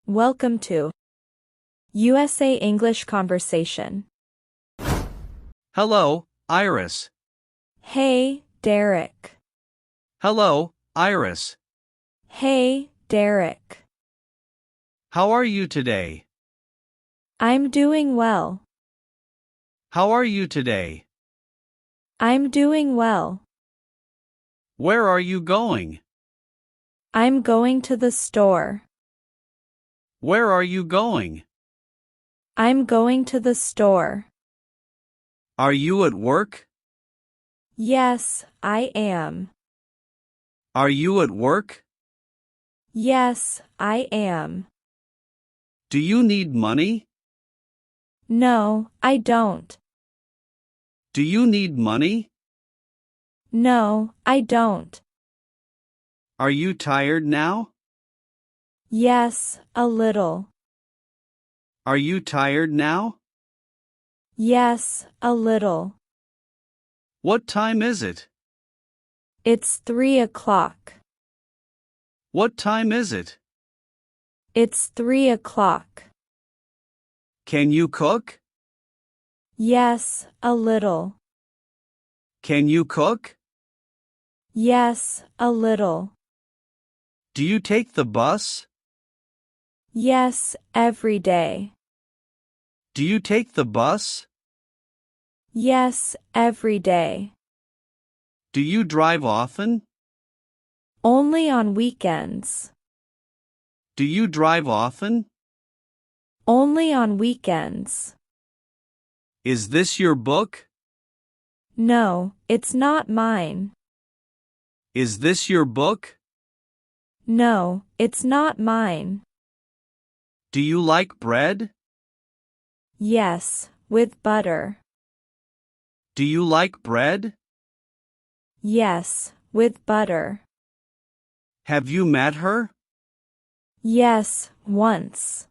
Welcome to USA English Conversation. Hello, Iris. Hey, Derek. Hello, Iris. Hey, Derek. How are you today? I'm doing well. How are you today? I'm doing well. Where are you going? I'm going to the store. Where are you going? I'm going to the store. Are you at work? Yes, I am. Are you at work? Yes, I am. Do you need money? No, I don't. Do you need money? No, I don't. Are you tired now? Yes, a little. Are you tired now? Yes, a little. What time is it? It's 3 o'clock. What time is it? It's 3 o'clock. Can you cook? Yes, a little. Can you cook? Yes, a little. Do you take the bus? Yes, every day. Do you take the bus? Yes, every day. Do you drive often? Only on weekends. Do you drive often? Only on weekends. Is this your book? No, it's not mine. Is this your book? No, it's not mine. Do you like bread? Yes, with butter. Do you like bread? Yes, with butter. Have you met her? Yes, once.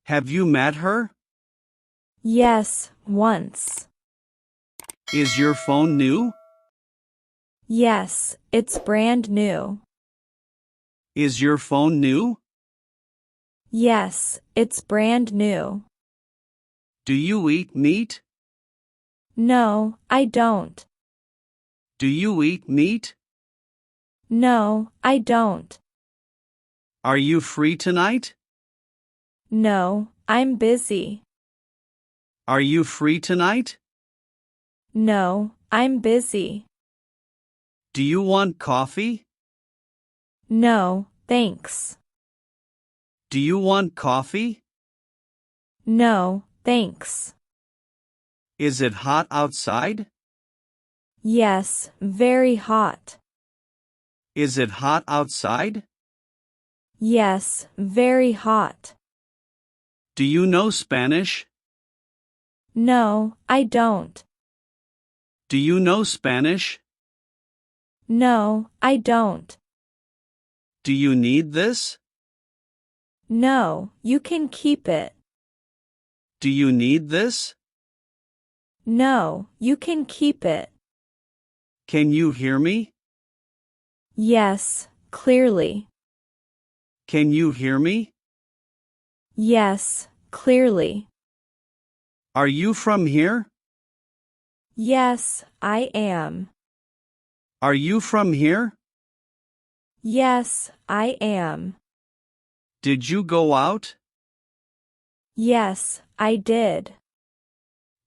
Have you met her? Yes, once. Is your phone new? Yes, it's brand new. Is your phone new? Yes, it's brand new. Do you eat meat? No, I don't. Do you eat meat? No, I don't. Are you free tonight? No, I'm busy. Are you free tonight? No, I'm busy. Do you want coffee? No, thanks. Do you want coffee? No, thanks. Is it hot outside? Yes, very hot. Is it hot outside? Yes, very hot. Do you know Spanish? No, I don't. Do you know Spanish? No, I don't. Do you need this? No, you can keep it. Do you need this? No, you can keep it. Can you hear me? Yes, clearly. Can you hear me? Yes, clearly. Are you from here? Yes, I am. Are you from here? Yes, I am. Did you go out? Yes, I did.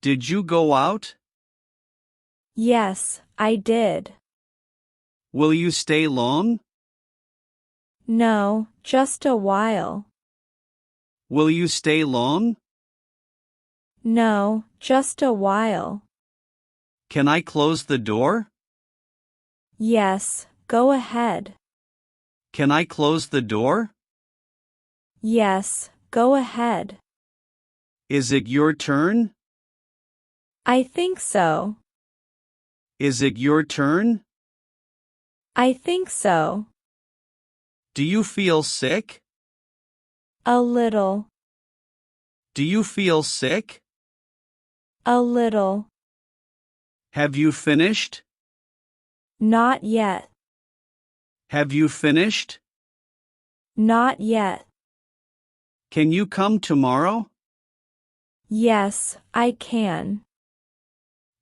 Did you go out? Yes, I did. Will you stay long? No, just a while. Will you stay long? No, just a while. Can I close the door? Yes, go ahead. Can I close the door? Yes, go ahead. Is it your turn? I think so. Is it your turn? I think so. Do you feel sick? A little. Do you feel sick? A little. Have you finished? Not yet. Have you finished? Not yet. Can you come tomorrow? Yes, I can.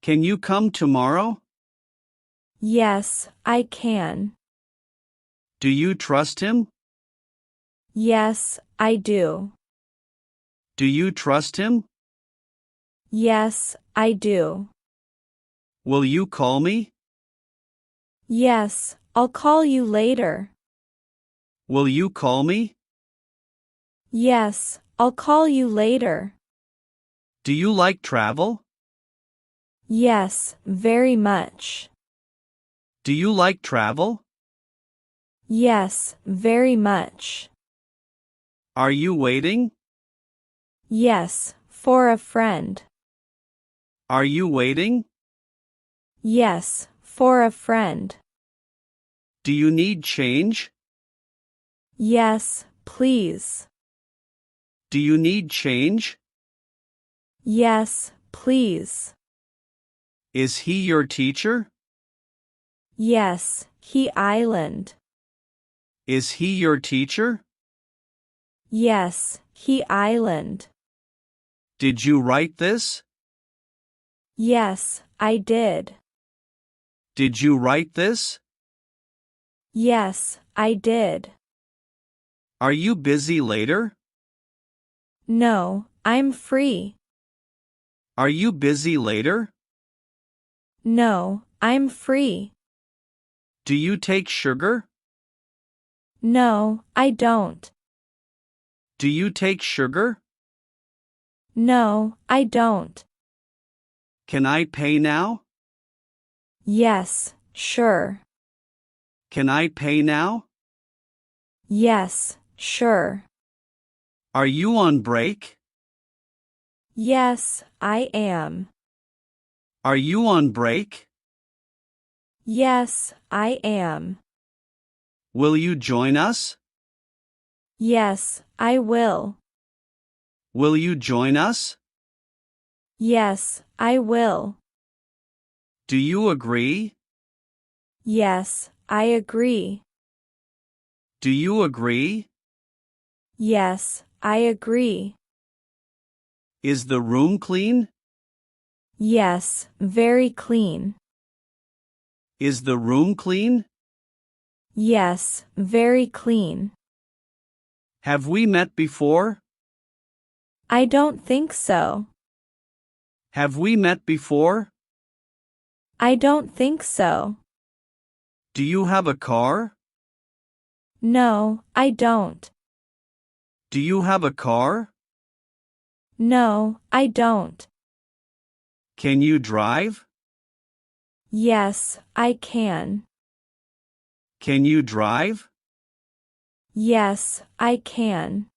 Can you come tomorrow? Yes, I can. Do you trust him? Yes, I do. Do you trust him? Yes, I do. Will you call me? Yes, I'll call you later. Will you call me? Yes, I'll call you later. Do you like travel? Yes, very much. Do you like travel? Yes, very much. Are you waiting? Yes, for a friend. Are you waiting? Yes, for a friend. Do you need change? Yes, please. Do you need change? Yes, please. Is he your teacher? Yes, he island. Is he your teacher? Yes, he island. Did you write this? Yes, I did. Did you write this? Yes, I did. Are you busy later? No, I'm free. Are you busy later? No, I'm free. Do you take sugar? No, I don't. Do you take sugar? No, I don't. Can I pay now? Yes, sure. Can I pay now? Yes, sure. Are you on break? Yes, I am. Are you on break? Yes, I am. Will you join us? Yes, I will. Will you join us? Yes, I will. Do you agree? Yes, I agree. Do you agree? Yes, I agree. Is the room clean? Yes, very clean. Is the room clean? Yes, very clean. Have we met before? I don't think so. Have we met before? I don't think so. Do you have a car? No, I don't. Do you have a car? No, I don't. Can you drive? Yes, I can. Can you drive? Yes, I can.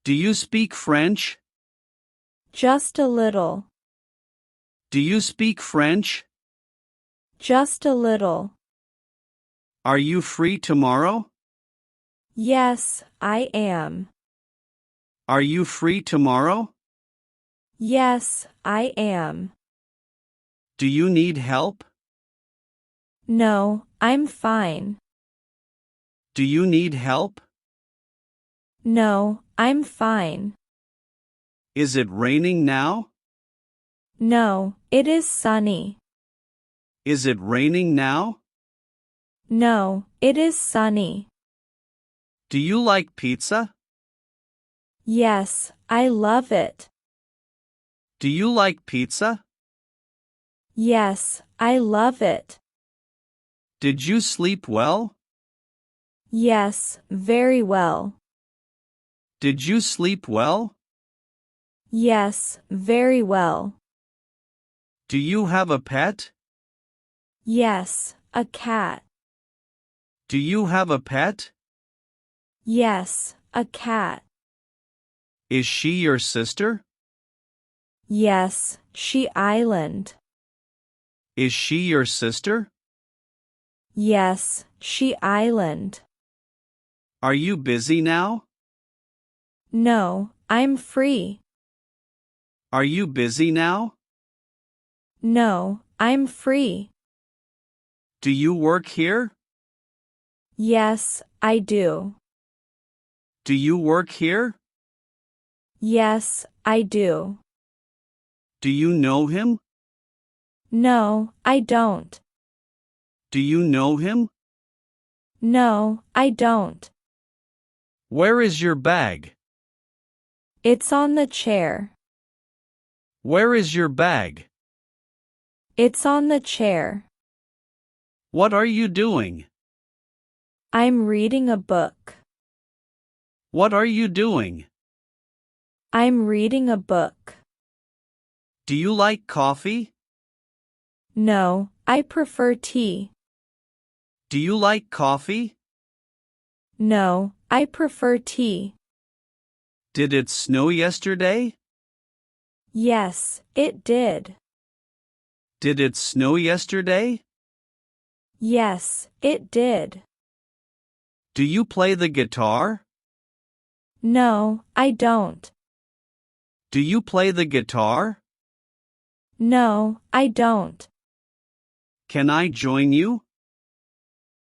Do you speak French? Just a little. Do you speak French? Just a little. Are you free tomorrow? Yes, I am. Are you free tomorrow? Yes, I am. Do you need help? No, I'm fine. Do you need help? No, I'm fine. Is it raining now? No, it is sunny. Is it raining now? No, it is sunny. Do you like pizza? Yes, I love it. Do you like pizza? Yes, I love it. Did you sleep well? Yes, very well. Did you sleep well? Yes, very well. Do you have a pet? Yes, a cat. Do you have a pet? Yes, a cat. Is she your sister? Yes, she island. Is she your sister? Yes, she island. Are you busy now? No, I'm free. Are you busy now? No, I'm free. Do you work here? Yes, I do. Do you work here? Yes, I do. Do you know him? No, I don't. Do you know him? No, I don't. Where is your bag? It's on the chair. Where is your bag? It's on the chair. What are you doing? I'm reading a book. What are you doing? I'm reading a book. Do you like coffee? No, I prefer tea. Do you like coffee? No, I prefer tea. Did it snow yesterday? Yes, it did. Did it snow yesterday? Yes, it did. Do you play the guitar? No, I don't. Do you play the guitar? No, I don't. Can I join you?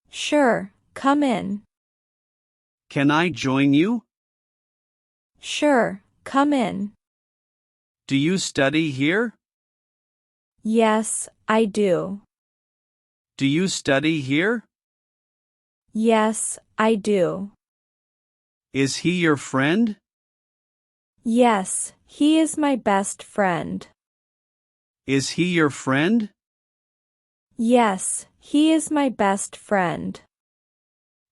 Sure, come in. Can I join you? Sure, come in. Do you study here? Yes, I do. Do you study here? Yes, I do. Is he your friend? Yes, he is my best friend. Is he your friend? Yes, he is my best friend.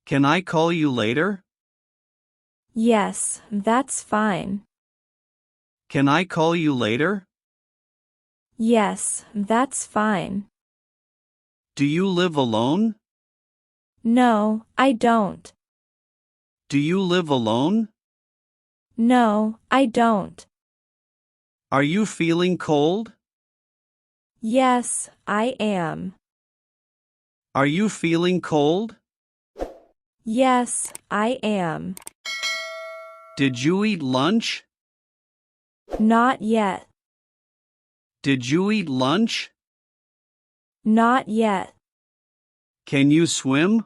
Can I call you later? Yes, that's fine. Can I call you later? Yes, that's fine. Do you live alone? No, I don't. Do you live alone? No, I don't. Are you feeling cold? Yes, I am. Are you feeling cold? Yes, I am. Did you eat lunch? Not yet. Did you eat lunch? Not yet. Can you swim?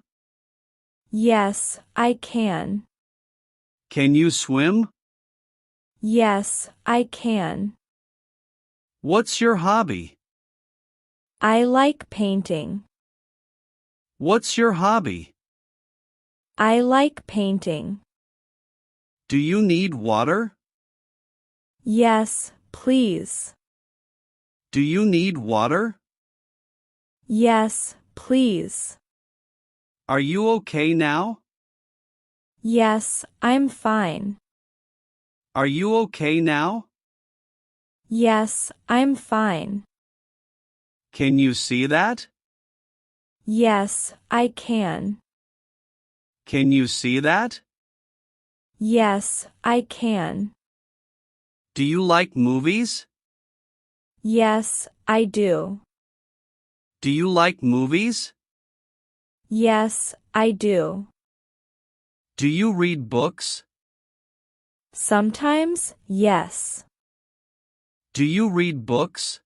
Yes, I can. Can you swim? Yes, I can. What's your hobby? I like painting. What's your hobby? I like painting. Do you need water? Yes, please. Do you need water? Yes, please. Are you okay now? Yes, I'm fine. Are you okay now? Yes, I'm fine. Can you see that? Yes, I can. Can you see that? Yes, I can. Do you like movies? Yes, I do. Do you like movies? Yes, I do. Do you read books? Sometimes, yes. Do you read books?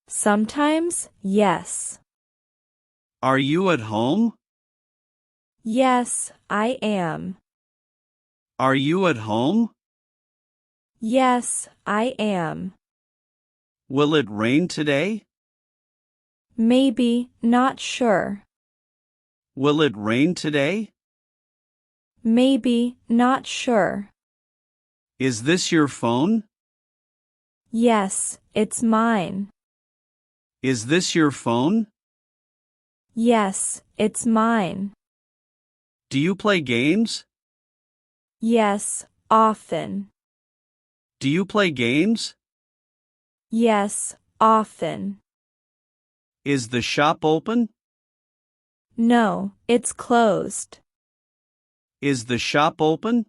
Sometimes, yes. Are you at home? Yes, I am. Are you at home? Yes, I am. Will it rain today? Maybe, not sure. Will it rain today? Maybe, not sure. Is this your phone? Yes, it's mine. Is this your phone? Yes, it's mine. Do you play games? Yes, often. Do you play games? Yes, often. Is the shop open? No, it's closed. Is the shop open?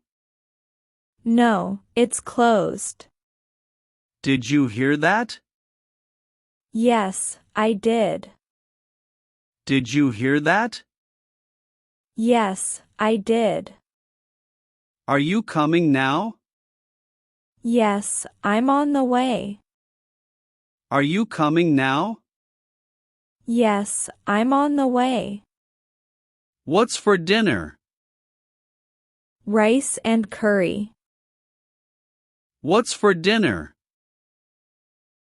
No, it's closed. Did you hear that? Yes, I did. Did you hear that? Yes, I did. Are you coming now? Yes, I'm on the way. Are you coming now? Yes, I'm on the way. What's for dinner? Rice and curry. What's for dinner?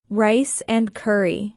Rice and curry.